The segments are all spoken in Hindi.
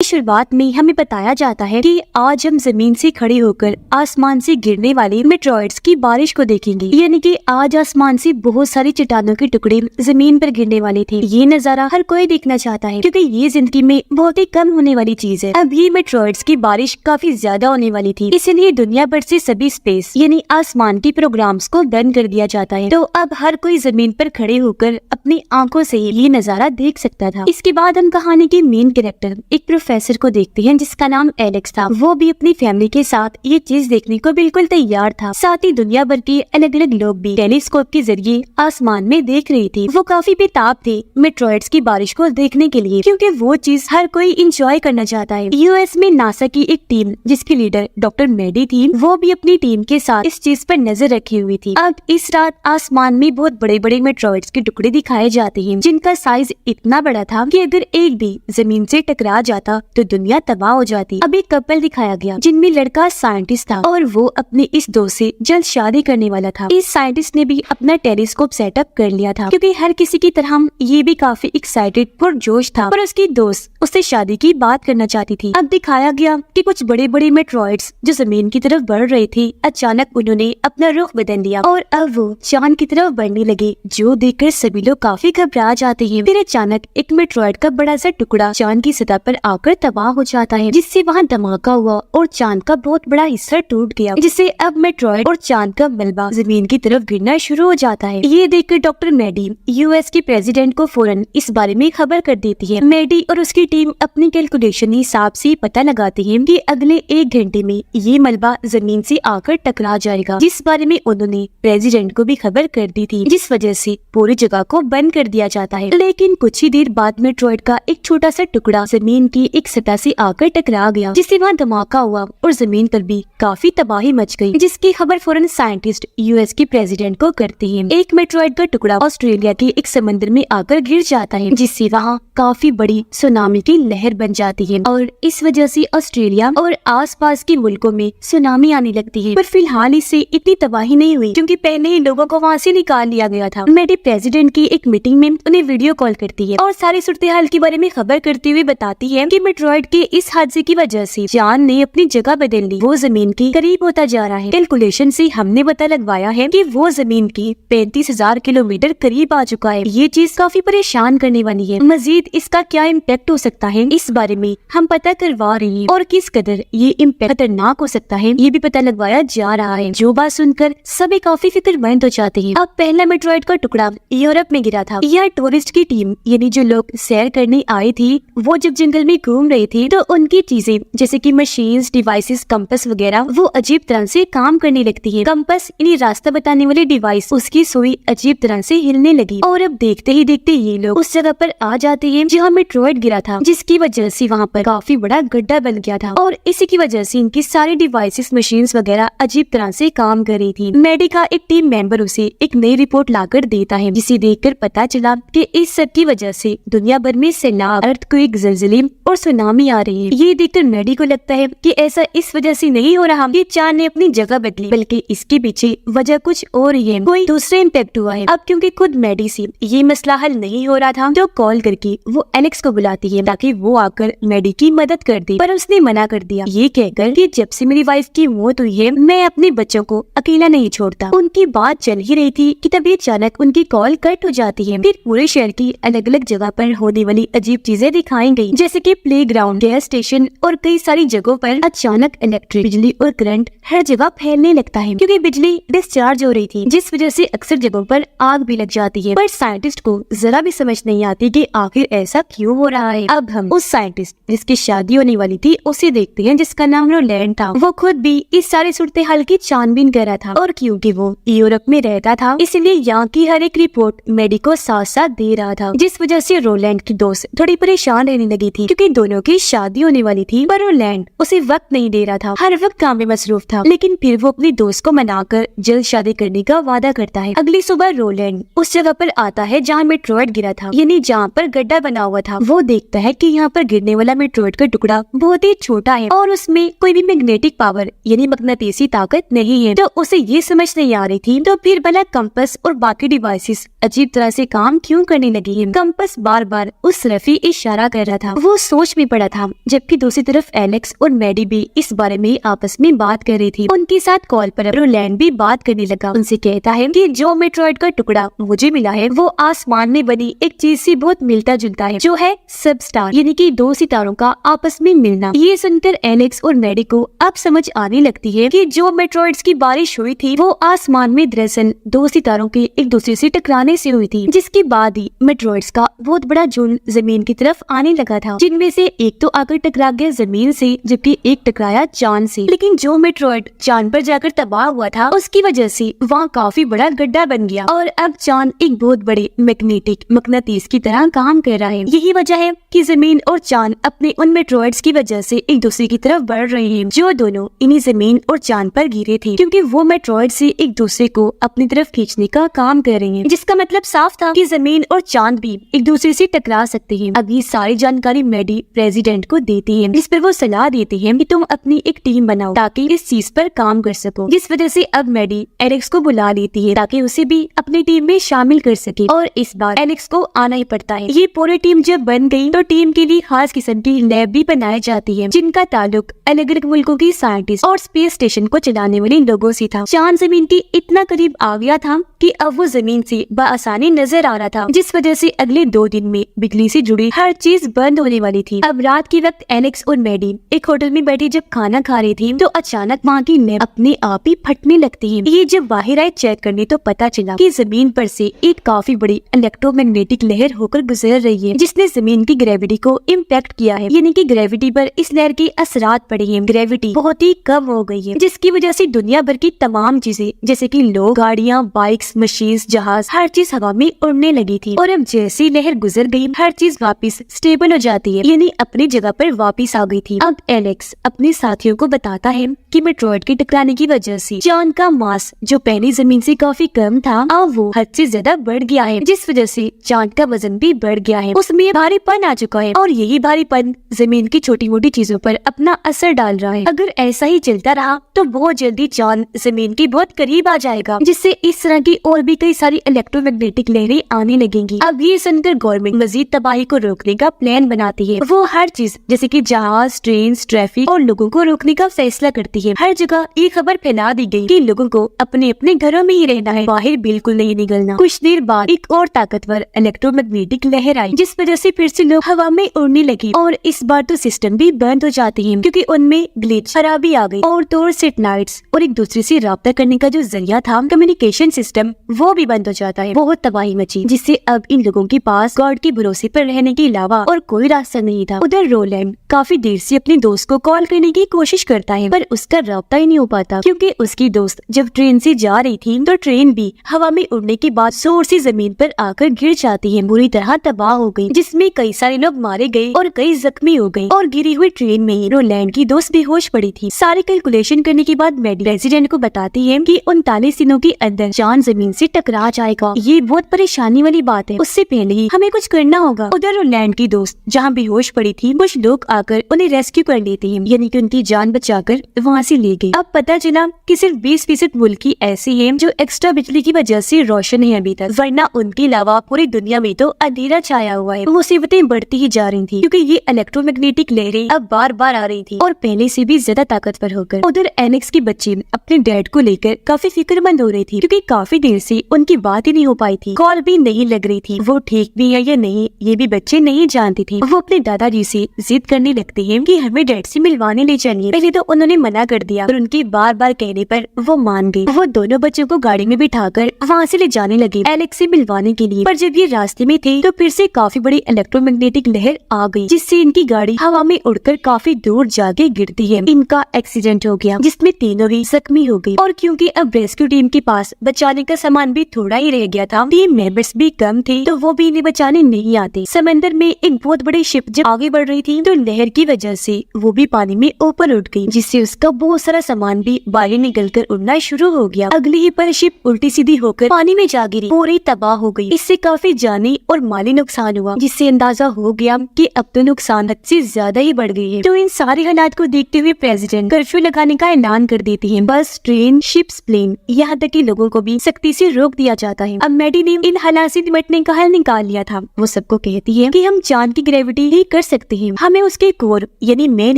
शुरुआत में हमें बताया जाता है कि आज हम जमीन से खड़े होकर आसमान से गिरने वाले मेट्रॉइड्स की बारिश को देखेंगे। यानी कि आज आसमान से बहुत सारी चट्टानों के टुकड़े जमीन पर गिरने वाले थे। ये नजारा हर कोई देखना चाहता है क्योंकि ये जिंदगी में बहुत ही कम होने वाली चीज है। अब ये मेट्रॉइड्स की बारिश काफी ज्यादा होने वाली थी, इसलिए दुनिया भर से सभी स्पेस यानी आसमान के प्रोग्राम्स को बंद कर दिया जाता है। तो अब हर कोई जमीन पर खड़े होकर अपनी आंखों से ये नजारा देख सकता था। इसके बाद हम कहानी के मेन कैरेक्टर एक प्रोफेसर को देखते हैं जिसका नाम एलेक्स था। वो भी अपनी फैमिली के साथ ये चीज देखने को बिल्कुल तैयार था। साथ ही दुनिया भर के अलग अलग लोग भी टेलीस्कोप के जरिए आसमान में देख रहे थे। वो काफी बेताब थे मेट्रॉइड्स की बारिश को देखने के लिए क्योंकि वो चीज हर कोई इंजॉय करना चाहता है। यूएस में नासा की एक टीम जिसकी लीडर डॉक्टर मेडी थी, वो भी अपनी टीम के साथ इस चीज पर नजर रखी हुई थी। अब इस रात आसमान में बहुत बड़े बड़े मेट्रॉइड्स के टुकड़े दिखाए जाते हैं जिनका साइज इतना बड़ा था कि अगर एक भी जमीन से टकरा जाता तो दुनिया तबाह हो जाती। अब एक कपल दिखाया गया जिनमें लड़का साइंटिस्ट था और वो अपने इस दोस्त से जल्द शादी करने वाला था। इस साइंटिस्ट ने भी अपना टेलीस्कोप सेटअप कर लिया था क्योंकि हर किसी की तरह ये भी काफी एक्साइटेड और जोश था, पर उसकी दोस्त उससे शादी की बात करना चाहती थी। अब दिखाया गया कि कुछ बड़े बड़े मेट्रॉइड्स जो जमीन की तरफ बढ़ रहे थे, अचानक उन्होंने अपना रुख बदल लिया और अब वो चांद की तरफ बढ़ने लगे, जो देखकर सभी लोग काफी घबरा जाते हैं। फिर अचानक एक मेट्रॉइड का बड़ा सा टुकड़ा चांद की सतह पर आकर तबाह हो जाता है, जिससे वहाँ धमाका हुआ और चांद का बहुत बड़ा हिस्सा टूट गया, जिससे अब मेट्रॉइड और चांद का मलबा जमीन की तरफ गिरना शुरू हो जाता है। ये देखकर डॉक्टर मेडी यूएस के प्रेसिडेंट को फौरन इस बारे में खबर कर देती है। मेडी और उसकी टीम अपनी कैलकुलेशन हिसाब से पता लगाती है कि अगले 1 घंटे में ये मलबा जमीन से आकर टकरा जाएगा, जिस बारे में उन्होंने प्रेसिडेंट को भी खबर कर दी थी, जिस वजह से पूरी जगह को बंद कर दिया जाता है। लेकिन कुछ ही देर बाद मेट्रॉइड का एक छोटा सा टुकड़ा जमीन की एक सतह से आकर टकरा गया, जिससे वहाँ धमाका हुआ और जमीन पर भी काफी तबाही मच गई, जिसकी खबर फौरन साइंटिस्ट यूएस के प्रेसिडेंट को करते हैं। एक मेट्रॉइड का टुकड़ा ऑस्ट्रेलिया के एक समंदर में आकर गिर जाता है, जिससे वहाँ काफी बड़ी सुनामी की लहर बन जाती है और इस वजह से ऑस्ट्रेलिया और आसपास के मुल्कों में सुनामी आने लगती है। पर फिलहाल इससे इतनी तबाही नहीं हुई क्योंकि पहले ही लोगों को वहाँ से निकाल लिया गया था। मेडी प्रेसिडेंट की एक मीटिंग में उन्हें वीडियो कॉल करती है और सारी सूरत हाल के बारे में खबर करते हुए बताती है कि मेट्रॉइड के इस हादसे की वजह से चांद ने अपनी जगह बदल ली, वो जमीन के करीब होता जा रहा है। कैलकुलेशन से हमने पता लगवाया है कि वो जमीन की 35,000 किलोमीटर करीब आ चुका है। ये चीज काफी परेशान करने वाली है। मजीद इसका क्या इम्पैक्ट हो सकता है, इस बारे में हम पता करवा रहे हैं और किस कदर ये इम्पैक्ट खतरनाक हो सकता है ये भी पता लगवाया जा रहा है। जो बात सुनकर सभी काफी फिक्रमंद हो जाते हैं। अब पहला मेट्रॉइड का टुकड़ा यूरोप में गिरा था। यह टूरिस्ट की टीम यानी जो लोग सैर करने आए थे, वो जब जंगल में घूम रहे थे तो उनकी चीजें जैसे कि मशीन्स, डिवाइसेस, कंपास वगैरह वो अजीब तरह से काम करने लगती है। कंपास यानी रास्ता बताने वाली डिवाइस, उसकी सुई अजीब तरह से हिलने लगी और अब देखते ही देखते ये लोग उस जगह पर आ जाते हैं जहाँ मेट्रॉइड गिरा था, जिसकी वजह से वहाँ पर काफी बड़ा गड्ढा बन गया था और इसी की वजह से इनकी सारी डिवाइसेस, मशीन्स वगैरह अजीब तरह से काम कर रही थी। मेडी का एक टीम मेंबर उसे एक नई रिपोर्ट लाकर देता है, जिसे देखकर पता चला कि इस सब की वजह से दुनिया भर में सैलाब, अर्थक्वेक, ज़लज़ले और सुनामी आ रही है। ये देखकर मेडी को लगता है कि ऐसा इस वजह से नहीं हो रहा कि चांद ने अपनी जगह बदली, बल्कि इसके पीछे वजह कुछ और ही है, कोई दूसरा इम्पैक्ट हुआ है। अब क्योंकि खुद मेडी से ये मसला हल नहीं हो रहा था तो कॉल करके वो एलेक्स को बुलाती है ताकि वो आकर मेडी की मदद कर दे, पर उसने मना कर दिया, ये कहकर कि जब से मेरी वाइफ की मौत हुई है मैं अपने बच्चों को अकेला नहीं छोड़ता। उनकी बात चल ही रही थी कि तभी अचानक उनकी कॉल कट हो जाती है। फिर पूरे शहर की अलग अलग जगह पर होने वाली अजीब चीजें दिखाई गई, जैसे कि प्लेग्राउंड, गैस स्टेशन और कई सारी जगहों पर अचानक इलेक्ट्रिक बिजली और करंट हर जगह फैलने लगता है क्योंकि बिजली डिस्चार्ज हो रही थी, जिस वजह से अक्सर जगहों पर आग भी लग जाती है। पर साइंटिस्ट को जरा भी समझ नहीं आती कि आखिर ऐसा क्यों हो रहा है। अब हम उस साइंटिस्ट जिसकी शादी होने वाली थी उसे देखते हैं, जिसका नाम रोलैंड था। वो खुद भी इस सारी सूरत हाल की छानबीन कर रहा था और क्योंकि वो यूरोप में रहता था इसलिए यहाँ की हर एक रिपोर्ट मेडी को साथ साथ दे रहा था, जिस वजह से रोलैंड की दोस्त थोड़ी परेशान रहने लगी थी क्योंकि दोनों की शादी होने वाली थी। पर रोलैंड उसे वक्त नहीं दे रहा था, हर वक्त काम में मसरूफ था। लेकिन फिर वो अपनी दोस्त को मनाकर जल्द शादी करने का वादा करता है। अगली सुबह रोलैंड उस जगह पर आता है जहाँ मेट्रॉइड गिरा था, यानी जहाँ पर गड्ढा बना हुआ था। वो देखता है कि यहाँ पर गिरने वाला मेट्रॉइड का टुकड़ा बहुत ही छोटा है और उसमें कोई भी मैग्नेटिक पावर यानी मकनातीसी ताकत नहीं है। तो उसे ये समझ नहीं आ रही थी तो फिर भला कंपास और बाकी डिवाइसेस अजीब तरह से काम क्यों करने लगी है। कंपास बार बार उस तरफ ही इशारा कर रहा था। वो सोच सोच में पड़ा था, जबकि दूसरी तरफ एलेक्स और मैडी भी इस बारे में आपस में बात कर रही थी। उनके साथ कॉल पर रोलैंड भी बात करने लगा। उनसे कहता है कि जो मेट्रॉइड का टुकड़ा मुझे मिला है वो आसमान में बनी एक चीज से बहुत मिलता जुलता है, जो है सब स्टार, यानी कि दो सितारों का आपस में मिलना। ये सुनकर एलेक्स और मैडी को अब समझ आने लगती है कि जो मेट्रॉइड्स की बारिश हुई थी वो आसमान में दरअसल दो सितारों के एक दूसरे से टकराने से हुई थी, जिसके बाद ही मेट्रॉइड्स का बहुत बड़ा झुंड जमीन की तरफ आने लगा था, जिनमें से एक तो आकर टकरा गया जमीन से, जबकि एक टकराया चांद से। लेकिन जो मेट्रॉइड चांद पर जाकर तबाह हुआ था उसकी वजह से वहाँ काफी बड़ा गड्ढा बन गया और अब चांद एक बहुत बड़े मैग्नेटिक मकनातीस की तरह काम कर रहा है। यही वजह है कि जमीन और चांद अपने उन मेट्रॉइड्स की वजह से एक दूसरे की तरफ बढ़ रहे हैं, जो दोनों इन्हीं जमीन और चांद पर गिरे थे, क्योंकि वो मेट्रॉइड से एक दूसरे को अपनी तरफ खींचने का काम कर रहे हैं, जिसका मतलब साफ था कि जमीन और चांद भी एक दूसरे से टकरा सकते हैं। अब ये सारी जानकारी मैडी प्रेसिडेंट को देती है, जिस पर वो सलाह देती है कि तुम अपनी एक टीम बनाओ ताकि इस चीज पर काम कर सको, जिस वजह से अब मैडी एलेक्स को बुला लेती है ताकि उसे भी अपनी टीम में शामिल कर सके, और इस बार एलेक्स को आना ही पड़ता है। ये पूरी टीम जब बन गई तो टीम के लिए खास किस्म की लैब भी बनाई जाती है, जिनका ताल्लुक अलग अलग मुल्कों की साइंटिस्ट और स्पेस स्टेशन को चलाने वाले लोगों से था। चांद जमीन के इतना करीब आ गया था कि अब वो जमीन से बआसानी नजर आ रहा था, जिस वजह से अगले 2 दिन में बिजली से जुड़ी हर चीज बंद होने वाली थी। अब रात के वक्त एलेक्स और मैडी एक होटल में बैठी जब खाना खा रही थी तो अचानक वहाँ की लैब अपने आप ही फटने लगती है। ये जब बाहर आए चेक करने तो पता चला कि जमीन पर से एक काफी बड़ी इलेक्ट्रोमैग्नेटिक लहर होकर गुजर रही है, जिसने जमीन की ग्रेविटी को इम्पैक्ट किया है, यानी कि ग्रेविटी पर इस लहर के असरात पड़े हैं। ग्रेविटी बहुत ही कम हो गई है, जिसकी वजह से दुनिया भर की तमाम चीजें जैसे कि लोग, गाड़ियाँ, बाइक्स, मशीन्स, जहाज, हर चीज हवा में उड़ने लगी थी। और अब जैसी लहर गुजर गई हर चीज वापस स्टेबल हो जाती है, यानी अपनी जगह पर वापस आ गई थी। अब एलेक्स अपने साथियों को बताता है कि मेट्रॉइड के टकराने की वजह से चांद का मास जो पहले जमीन से काफी कम था अब वो हद से ज्यादा बढ़ गया है, जिस वजह से चांद का वजन भी बढ़ गया है, उसमें भारीपन आ चुका है और यही भारीपन जमीन की छोटी मोटी चीजों पर अपना असर डाल रहा है। अगर ऐसा ही चलता रहा तो बहुत जल्दी चांद जमीन के बहुत करीब आ जाएगा, जिससे इस तरह की और भी कई सारी इलेक्ट्रोमैग्नेटिक लहरें आने लगेंगी। अब ये सुनकर गवर्नमेंट मजीद तबाही को रोकने का प्लान बनाती है। वो हर चीज जैसे कि जहाज, ट्रेन, ट्रैफिक और लोगों को रोकने का फैसला करती है। हर जगह ये खबर फैला दी गई कि लोगों को अपने अपने घरों में ही रहना है, बाहर बिल्कुल नहीं निकलना। कुछ देर बाद एक और ताकतवर इलेक्ट्रोमैग्नेटिक लहर आई, जिस वजह से फिर से लोग हवा में उड़ने लगे और इस बार तो सिस्टम भी बंद हो जाते हैं, क्योंकि उनमें ग्लिच, खराबी आ गई और तो सैटेलाइट्स और एक दूसरे से राब्ता करने का जो जरिया था, कम्युनिकेशन सिस्टम, वो भी बंद हो जाता है। बहुत तबाही मची, जिससे अब इन लोगों के पास गॉड के भरोसे पर रहने के अलावा और कोई रास्ता नहीं था। उधर रोलैंड काफी देर से अपने दोस्त को कॉल करने की कोशिश करता है, पर उसका राब्ता ही नहीं हो पाता, क्योंकि उसकी दोस्त जब ट्रेन से जा रही थी तो ट्रेन भी हवा में उड़ने के बाद जोर से जमीन पर आकर गिर जाती है, बुरी तरह तबाह हो गई, जिसमें कई सारे लोग मारे गए और कई जख्मी हो गए। और गिरी हुई ट्रेन में ही रोलैंड की दोस्त बेहोश पड़ी थी। सारे कैलकुलेशन करने के बाद मैडी प्रेसिडेंट को बताती है कि 39 दिनों के अंदर चांद जमीन से टकरा जाएगा। ये बहुत परेशानी वाली बात है, उससे पहले ही हमें कुछ करना होगा। उधर रोलैंड की दोस्त जहाँ बेहोश पड़ी थी, कुछ लोग आकर उन्हें रेस्क्यू कर लेते हैं, यानी कि उनकी जान बचाकर वहाँ से ले गए। अब पता चला कि सिर्फ 20% मुल्क ही ऐसे हैं जो एक्स्ट्रा बिजली की वजह से रोशन है अभी तक, वरना उनके अलावा पूरी दुनिया में तो अंधेरा छाया हुआ है। मुसीबतें बढ़ती ही जा रही थी, क्योंकि ये इलेक्ट्रोमैग्नेटिक लहरें अब बार बार आ रही थी और पहले से भी ज्यादा ताकतवर होकर। उधर एलेक्स के बच्चे अपने डैड को लेकर काफी फिक्रमंद हो रही थी, क्योंकि काफी देर से उनकी बात ही नहीं हो पाई थी, कॉल भी नहीं लग रही थी, वो ठीक भी है या नहीं ये भी बच्चे नहीं जानते थे। वो अपने दादाजी से जिद करने लगते हैं कि हमें डैड से मिलवाने ले चलिए। पहले तो उन्होंने मना कर दिया, पर उनके बार बार कहने पर वो मान गए। वो दोनों बच्चों को गाड़ी में बिठाकर वहाँ से ले जाने लगे एलेक्स से मिलवाने के लिए। पर जब ये रास्ते में थे तो फिर से काफी बड़ी इलेक्ट्रोमैग्नेटिक लहर आ गई, जिससे इनकी गाड़ी हवा में उड़कर काफी दूर जाके गिरती है। इनका एक्सीडेंट हो गया, जिसमें तीनों ही जख्मी हो गई। और क्योंकि अब रेस्क्यू टीम के पास बचाने का सामान भी थोड़ा ही रह गया था, टीम मेंबर्स भी कम थे, तो वो भी इन्हें बचाने नहीं आते। समंदर में एक बहुत बड़ी शिप जब आगे बढ़ रही थी तो लहर की वजह से वो भी पानी में ऊपर उठ गई, जिससे उसका बहुत सारा सामान भी बाहर निकलकर उड़ना शुरू हो गया। अगली ही पर शिप उल्टी सीधी होकर पानी में जा गिरी, पूरी तबाह हो गई। इससे काफी जानी और माली नुकसान हुआ, जिससे अंदाजा हो गया कि अब तो नुकसान हद से ज्यादा ही बढ़ गई है। तो इन सारे हालात को देखते हुए प्रेसिडेंट कर्फ्यू लगाने का ऐलान कर देती है। बस, ट्रेन, शिप्स, प्लेन, यहाँ तक कि लोगों को भी सख्ती से रोक दिया जाता है। अब मैडी ने इन हालात से निपटने का हल निकाल लिया था। वो सबको कहती है कि हम चांद की ग्रेविटी ही कर सकते हैं। हमें उसके कोर यानी मेन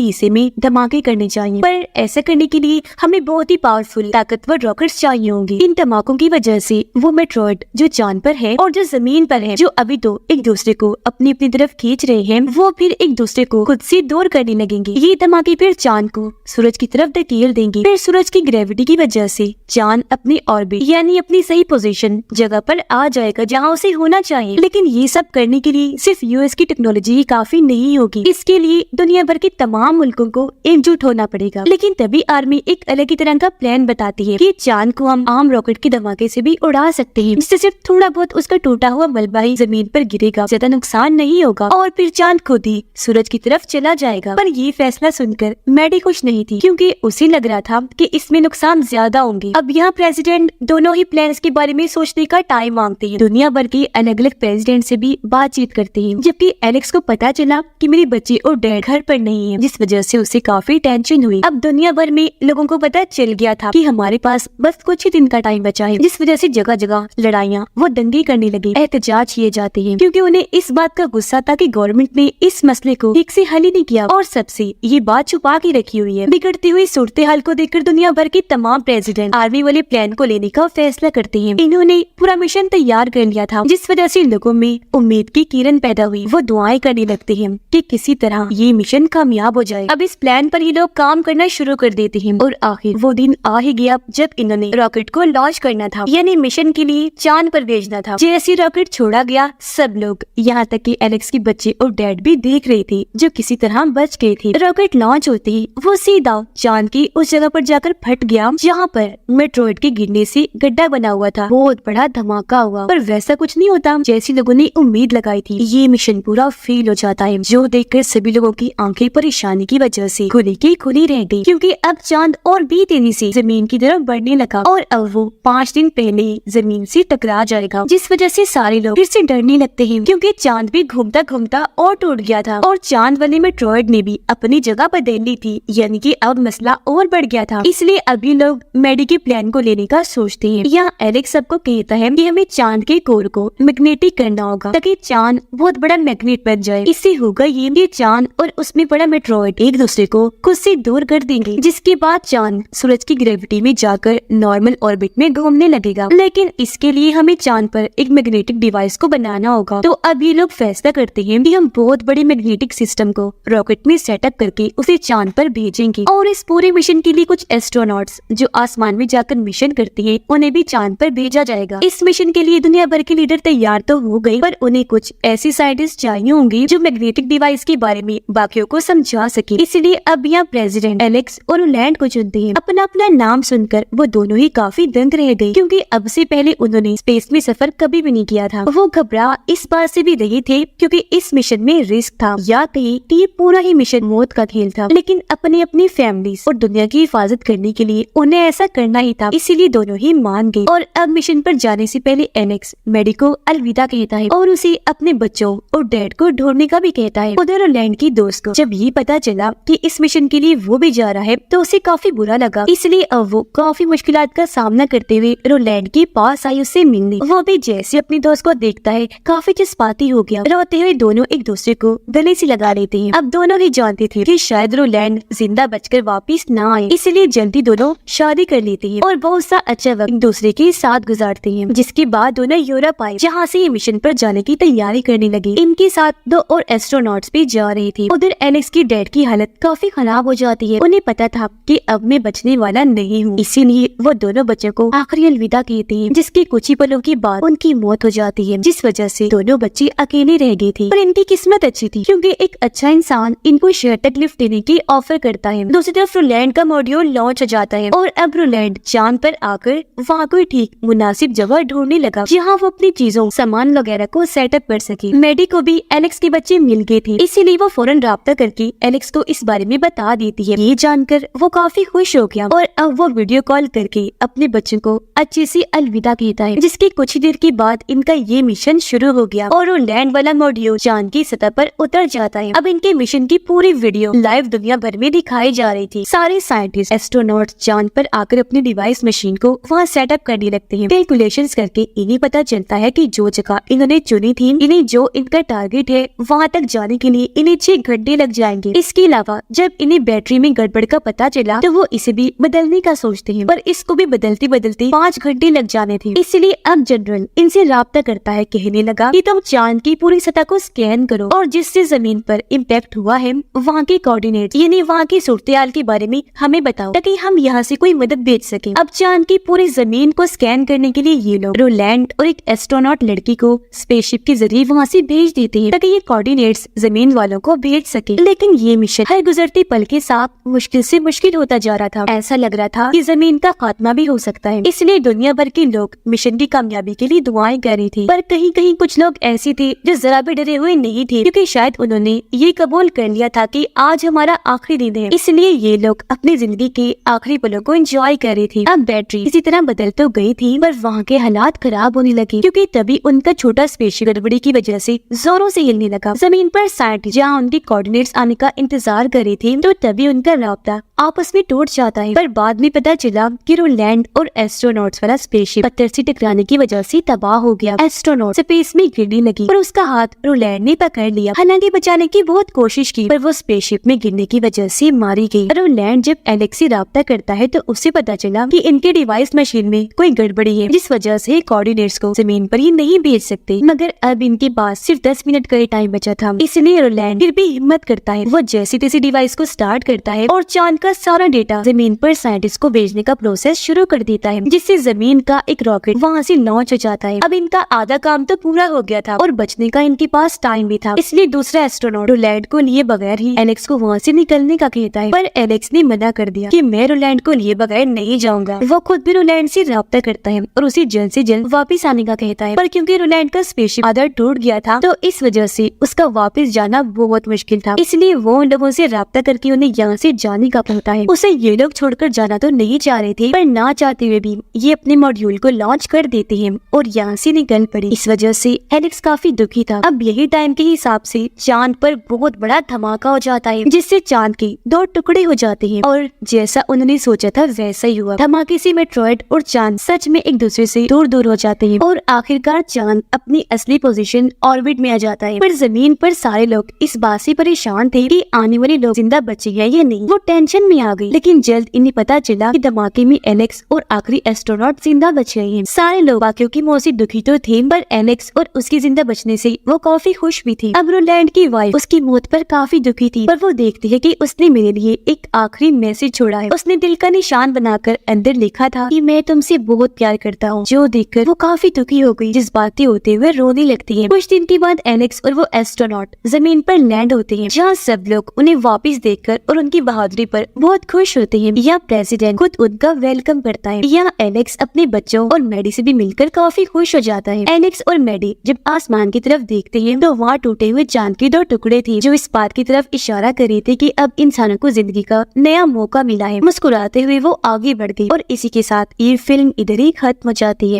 हिस्से में धमाके करने चाहिए, पर ऐसा करने के लिए हमें बहुत ही पावरफुल ताकतवर रॉकेट्स चाहिए होंगे। इन धमाकों की वजह से वो मेट्रॉइड जो चांद पर है और जो जमीन पर है, जो अभी तो एक दूसरे को अपनी अपनी तरफ खींच रहे हैं, वो फिर एक दूसरे को खुद से दूर करने लगेंगे। ये धमाके फिर चांद को सूरज की तरफ धकेल देंगे। फिर सूरज की ग्रेविटी की वजह से चांद अपनी ऑर्बिट यानी अपनी सही पोजीशन जगह पर आ जाएगा जहाँ उसे होना चाहिए। लेकिन ये सब करने के लिए सिर्फ यूएस की टेक्नोलॉजी ही काफी नहीं होगी, इसके लिए दुनिया भर के तमाम मुल्कों को एकजुट होना पड़ेगा। लेकिन तभी आर्मी एक अलग ही तरह का प्लान बताती है कि चांद को हम आम रॉकेट के धमाके से भी उड़ा सकते हैं, जिससे सिर्फ थोड़ा बहुत उसका टूटा हुआ मलबा ही जमीन पर गिरेगा, ज्यादा नुकसान नहीं होगा और फिर चांद खुद ही सूरज की तरफ चला जाएगा। पर ये फैसला सुनकर मैडी खुश नहीं थी, क्योंकि उसे लग रहा था कि इसमें नुकसान ज्यादा होंगे। अब यहाँ प्रेसिडेंट दोनों ही प्लान्स के बारे में सोचने का टाइम मांगते हैं, दुनिया भर के अलग अलग प्रेसिडेंट से भी बातचीत करते हैं। जबकि एलेक्स को पता चला कि मेरे बच्चे और डैड घर पर नहीं है, जिस वजह से उसे काफी टेंशन हुई। अब दुनिया भर में लोगों को पता चल गया था कि हमारे पास बस कुछ ही दिन का टाइम बचा है, जिस वजह से जगह जगह लड़ाइयाँ वो दंगे करने लगे, एहतजाज किए जाते हैं, क्योंकि उन्हें इस बात का गुस्सा था कि गवर्नमेंट ने इस मसले को ठीक से हल ही नहीं किया और सबसे ये बात छुपा के रखी हुई है। बिगड़ती हुई सूरत हाल को देखकर दुनिया भर के तमाम प्रेसिडेंट आर्मी वाले प्लान को लेने का फैसला करते हैं। इन्होंने पूरा मिशन तैयार कर लिया था, जिस वजह से लोगों में उम्मीद की किरण पैदा हुई। वो दुआएं करने लगते हैं कि किसी तरह ये मिशन कामयाब हो जाए। अब इस प्लान पर ये लोग काम करना शुरू कर देते हैं और आखिर वो दिन आ ही गया जब इन्होंने रॉकेट को लॉन्च करना था, यानी मिशन के लिए चांद पर भेजना था। जैसे रॉकेट छोड़ा गया, सब लोग यहाँ तक कि एलेक्स के बच्चे और डैड भी देख रहे थे, जो किसी तरह बच गए थे। रॉकेट लॉन्च होते ही वो सीधा चांद की उस जगह पर जाकर फट गया जहाँ पर मेट्रॉइड के गिरने से गड्ढा बना हुआ था। बहुत बड़ा धमाका हुआ, पर वैसा कुछ नहीं होता जैसी लोगों ने उम्मीद लगाई थी। ये मिशन पूरा फेल हो जाता है, जो देखकर सभी लोगों की आंखें परेशानी की वजह से खुली की खुली रह गई, क्योंकि अब चांद और भी तेजी से जमीन की तरफ बढ़ने लगा और अब वो 5 दिन पहले जमीन से टकरा जाएगा, जिस वजह से सारे लोग फिर से डरने लगते हैं, क्योंकि चांद भी घूमता घूमता और टूट गया था और चांद वाले मेट्रॉइड ने भी अपनी जगह बदल ली थी, यानी कि अब मसला और बढ़ गया था। इसलिए अभी लोग मैडी के प्लान को लेने का सोचते हैं। यहाँ एलेक्स सबको कहता है कि हमें चांद के कोर को मैग्नेटिक करना होगा ताकि चांद बहुत बड़ा मैग्नेट बन जाए। इससे होगा ये चांद और उसमें बड़ा मेट्रॉइड एक दूसरे को खुद से दूर कर देंगे, जिसके बाद चांद सूरज की ग्रेविटी में जाकर नॉर्मल ऑर्बिट में घूमने लगेगा। लेकिन इसके लिए हमें चांद पर एक मैग्नेटिक डिवाइस को बनाना होगा। तो अब ये लोग फैसला करते हैं कि हम बहुत बड़े मैग्नेटिक सिस्टम को रॉकेट में सेटअप करके उसे चांद पर भेजेंगे और इस पूरे मिशन के लिए कुछ एस्ट्रोनॉट्स जो आसमान में जाकर मिशन करते हैं उन्हें भी चांद पर भेजा जाएगा। इस मिशन के लिए दुनिया भर के लीडर तैयार तो हो गए, पर उन्हें कुछ ऐसे साइंटिस्ट चाहिए होंगे जो मैग्नेटिक डिवाइस के बारे में बाकियों को समझा सके। इसलिए अब यहाँ प्रेसिडेंट एलेक्स और रोलैंड को चुनते हैं। अपना अपना नाम सुनकर वो दोनों ही काफी दंग रह गए, क्योंकि अब से पहले उन्होंने स्पेस में सफर कभी भी नहीं किया था। वो घबरा इस बात से भी रहे थे क्योंकि इस मिशन में रिस्क था, या कहीं ये पूरा ही मिशन मौत का खेल था। लेकिन अपनी अपनी फैमिली और दुनिया की हिफाजत करने के लिए उन्हें ऐसा करना ही था, इसीलिए दोनों ही मान गए। और अब मिशन पर जाने से पहले एलेक्स मैडी को अलविदा कहता है और उसे अपने बच्चों और डैड को ढूंढने का भी कहता है। उधर रोलैंड की दोस्त को जब ये पता चला कि इस मिशन के लिए वो भी जा रहा है तो उसे काफी बुरा लगा, इसलिए अब वो काफी मुश्किलात का सामना करते हुए रोलैंड के पास आई उससे मिलने। वो भी जैसे अपनी दोस्त को देखता है काफी जज्बाती हो गया। रोते हुए दोनों एक दूसरे को गले से लगा लेते हैं। अब दोनों ही जानते थे कि शायद रोलैंड जिंदा बचकर वापिस ना आए, इसलिए जल्दी दोनों शादी कर लेते हैं और बहुत सा अच्छा वक्त एक दूसरे के साथ गुजारते हैं। जिसके बाद दोनों यूरोप आए, जहाँ से ये मिशन पर जाने की तैयारी करने लगे। इनके साथ 2 और एस्ट्रोनॉट्स भी जा रहे थे। उधर एलेक्स की डैड की हालत काफी खराब हो जाती है। उन्हें पता था कि अब मैं बचने वाला नहीं हूँ, इसीलिए वो दोनों बच्चों को आखिरी अलविदा कहते हैं, जिसके कुछ ही पलों के बाद उनकी मौत हो जाती है, जिस वजह से दोनों बच्चे अकेले रह गए थे। पर इनकी किस्मत अच्छी थी क्योंकि एक अच्छा इंसान इनको शहर तक लिफ्ट देने की ऑफर करता है। दूसरी तरफ रोलैंड का मॉड्यूल लॉन्च हो जाता है और अब रोलैंड चांद पर आकर वहाँ कोई ठीक मुनासिब जगह ढूंढने लगा जहाँ वो अपनी चीजों सामान वगैरह को सेटअप कर सके। मैडी को भी एलेक्स के बच्चे मिल गए थे, इसीलिए वो फौरन राब्ता करके एलेक्स को इस बारे में बता देती है। ये जानकर वो काफी खुश हो गया और अब वो वीडियो कॉल करके अपने बच्चों को अच्छे से अलविदा कहता है, जिसके कुछ ही देर के बाद इनका ये मिशन शुरू हो गया और वो लैंड वाला मॉड्यूल चांद की सतह पर उतर जाता है। अब इनके मिशन की पूरी वीडियो लाइव दुनिया भर में दिखाई जा रही थी। सारे साइंटिस्ट एस्ट्रोनॉट चांद पर आकर अपनी डिवाइस मशीन को वहाँ सेटअप करने लगते हैं। कैलकुलेशंस करके इन्हें पता चलता है कि जो जगह इन्होंने चुनी थी, इन्हें जो इनका टारगेट है वहाँ तक जाने के लिए इन्हें 6 घंटे लग जाएंगे। इसके अलावा जब इन्हें बैटरी में गड़बड़ का पता चला तो वो इसे भी बदलने का सोचते हैं, पर इसको भी बदलते बदलते 5 घंटे लग जाने थे। इसलिए अब जनरल इनसे राब्ता करता है, कहने लगा कि तुम चांद की पूरी सतह को स्कैन करो और जिससे जमीन पर इम्पैक्ट हुआ है वहाँ के कोऑर्डिनेट यानी वहाँ की सूरत-ए-हाल के बारे में हमें बताओ ताकि हम यहाँ से कोई मदद भेज सके। अब चांद की पूरी जमीन को स्कैन करने के लिए ये लोग रोलैंड और एक एस्ट्रोनॉट लड़की को स्पेसशिप के जरिए वहाँ से भेज देते हैं ताकि ये कोऑर्डिनेट्स जमीन वालों को भेज सके। लेकिन ये मिशन हर गुजरते पल के साथ मुश्किल से मुश्किल होता जा रहा था। ऐसा लग रहा था कि जमीन का खात्मा भी हो सकता है। इसलिए दुनिया भर के लोग मिशन की कामयाबी के लिए दुआएं कर रहे थे, पर कहीं कहीं कुछ लोग ऐसे थे जो जरा भी डरे हुए नहीं थे, क्योंकि शायद उन्होंने ये कबूल कर लिया था कि आज हमारा आखिरी दिन है। इसलिए ये लोग अपनी जिंदगी के आखिरी पलों को एंजॉय कर रहे थे। अब बैटरी इसी तरह बदल तो गई थी, पर वहाँ के हालात खराब होने लगे, क्योंकि तभी उनका छोटा स्पेसशिप गड़बड़ी की वजह से जोरों से हिलने लगा। जमीन पर साइंटिस्ट जहाँ उनके कोऑर्डिनेट्स आने का इंतजार कर रहे थे, तो तभी उनका राब्ता आपस में टूट जाता है। पर बाद में पता चला कि रोलैंड और एस्ट्रोनॉट्स वाला स्पेसशिप पत्थर से टकराने की वजह से तबाह हो गया। एस्ट्रोनॉट स्पेस में गिरने लगी और उसका हाथ रोलैंड ने पकड़ लिया। हालांकि बचाने की बहुत कोशिश की, पर वो स्पेसशिप में गिरने की वजह से मारी गई। रोलैंड जब एलेक्स से राब्ता करता है तो उससे पता चला कि इनके डिवाइस मशीन में कोई गड़बड़ी है, जिस वजह से कोऑर्डिनेट्स को जमीन पर ही नहीं भेज सकते। मगर अब इनके पास सिर्फ 10 मिनट का ही टाइम बचा था, इसलिए रोलैंड फिर भी हिम्मत करता है। वो जैसी तैसी डिवाइस को स्टार्ट करता है और चांद का सारा डेटा जमीन पर साइंटिस्ट को भेजने का प्रोसेस शुरू कर देता है, जिससे जमीन का एक रॉकेट वहाँ से लॉन्च हो जाता है। अब इनका आधा काम तो पूरा हो गया था और बचने का इनके पास टाइम भी था, इसलिए दूसरा एस्ट्रोनॉट रोलैंड को लिए बगैर ही एलेक्स को वहाँ से निकलने का कहता है। पर एलेक्स ने मना कर दिया कि मैं रोलैंड को लिए बगैर नहीं जाऊंगा। वो खुद भी रोलैंड से राब्ता करता है और उसे जल्द से जल्द वापस आने का कहता है, पर क्योंकि रोलैंड का स्पेसशिप आधा टूट गया था तो इस वजह से उसका वापस जाना बहुत मुश्किल था। इसलिए वो उन लोगों से राब्ता करके उन्हें यहाँ से जाने का कहता है। उसे ये लोग छोड़कर जाना तो नहीं चाह रहे थे, पर ना चाहते हुए भी ये अपने मॉड्यूल को लॉन्च कर देते हैं और यहाँ से निकल पड़े। इस वजह से एलेक्स काफी दुखी था। अब यही टाइम के हिसाब से चांद पर बहुत बड़ा धमाका हो जाता है, जिससे चांद के 2 टुकड़े हो जाते हैं और जैसा उन्होंने सोचा था वैसा ही हुआ। धमाके से मेट्रॉइड और चांद सच में एक दूसरे से दूर दूर हो जाते हैं और आखिरकार चांद अपनी असली पोजीशन ऑर्बिट में आ जाता है। पर जमीन पर सारे लोग इस बात से परेशान थे कि आने वाले लोग जिंदा बचेंगे या नहीं। वो टेंशन में आ गई, लेकिन जल्द इन्हें पता चला कि धमाके में एलेक्स और आखिरी एस्ट्रोनॉट जिंदा बच गए हैं। सारे लोग बाकियों की मौत से दुखी तो थे, पर एलेक्स और उसके जिंदा बचने से वो काफी खुश भी थी। अब रोलैंड की वाइफ उसकी मौत पर काफी दुखी थी, पर वो देखती है कि उसने मेरे लिए एक आखिरी मैसेज छोड़ा है। उसने दिल का निशान बनाकर अंदर लिखा था कि मैं तुमसे बहुत प्यार करता हूँ, जो देखकर वो काफी दुखी हो गई, जज्बाती होते हुए रोने लगती है। कुछ दिन के बाद एलेक्स और वो एस्ट्रोनॉट जमीन पर लैंड होते हैं, जहाँ सब लोग उन्हें वापस देखकर और उनकी बहादुरी पर बहुत खुश होते हैं। यहाँ प्रेसिडेंट खुद उनका वेलकम करता है। यहाँ एलेक्स अपने बच्चों और मैडी से भी मिलकर काफी खुश हो जाता है। एलेक्स और मैडी जब आसमान की तरफ देखते हैं तो वहाँ टूटे हुए चांद के 2 टुकड़े थे, जो इस बात की तरफ इशारा कर रहे थे कि अब इंसानों को जिंदगी का नया मौका मिला है। मुस्कुराते हुए वो आगे बढ़ गई और इसी के साथ ये फिल्म इधर ही खत्म हो जाती है।